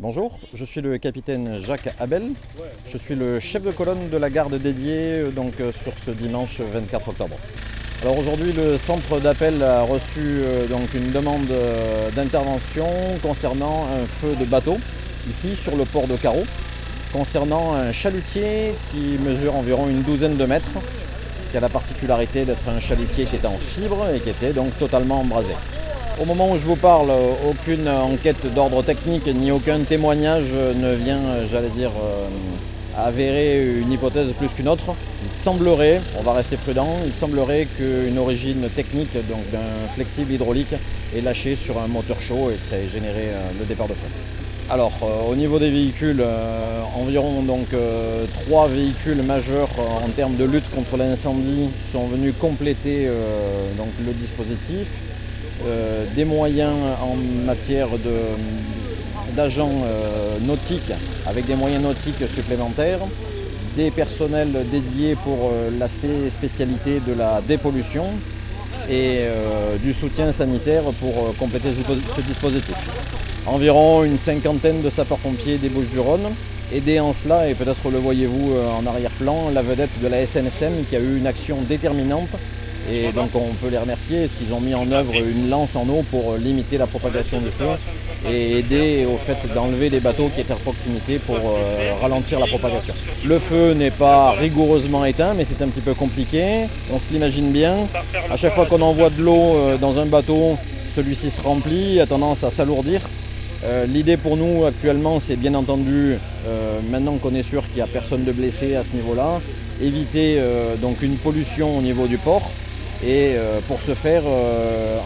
Bonjour, je suis le capitaine Jacques Abel. Je suis le chef de colonne de la garde dédiée sur ce dimanche 24 octobre. Alors aujourd'hui, le centre d'appel a reçu une demande d'intervention concernant un feu de bateau ici sur le port de Carreau, concernant un chalutier qui mesure environ une douzaine de mètres, qui a la particularité d'être un chalutier qui est en fibre et qui était donc totalement embrasé. Au moment où je vous parle, aucune enquête d'ordre technique ni aucun témoignage ne vient, avérer une hypothèse plus qu'une autre. Il semblerait, on va rester prudent, il semblerait qu'une origine technique d'un flexible hydraulique ait lâché sur un moteur chaud et que ça ait généré le départ de feu. Alors, au niveau des véhicules, environ 3 véhicules majeurs en termes de lutte contre l'incendie sont venus compléter le dispositif. Des moyens en matière d'agents nautiques avec des moyens nautiques supplémentaires, des personnels dédiés pour l'aspect spécialité de la dépollution et du soutien sanitaire pour compléter ce dispositif. Environ une cinquantaine de sapeurs-pompiers des Bouches-du-Rhône, aidés en cela, et peut-être le voyez-vous en arrière-plan, la vedette de la SNSM qui a eu une action déterminante. Et donc on peut les remercier parce qu'ils ont mis en œuvre une lance en eau pour limiter la propagation du feu et aider au fait d'enlever des bateaux qui étaient à proximité pour ralentir la propagation. Le feu n'est pas rigoureusement éteint, mais c'est un petit peu compliqué, on se l'imagine bien. À chaque fois qu'on envoie de l'eau dans un bateau, celui-ci se remplit, a tendance à s'alourdir. L'idée pour nous actuellement, c'est bien entendu, maintenant qu'on est sûr qu'il n'y a personne de blessé à ce niveau-là, éviter une pollution au niveau du port. Et pour ce faire,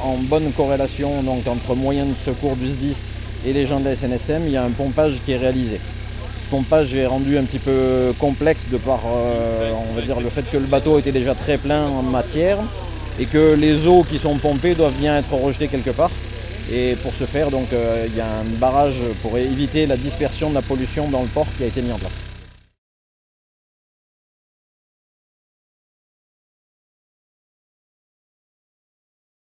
en bonne corrélation entre moyens de secours du SDIS et les gens de la SNSM, il y a un pompage qui est réalisé. Ce pompage est rendu un petit peu complexe de par le fait que le bateau était déjà très plein en matière et que les eaux qui sont pompées doivent bien être rejetées quelque part. Et pour ce faire, il y a un barrage pour éviter la dispersion de la pollution dans le port qui a été mis en place.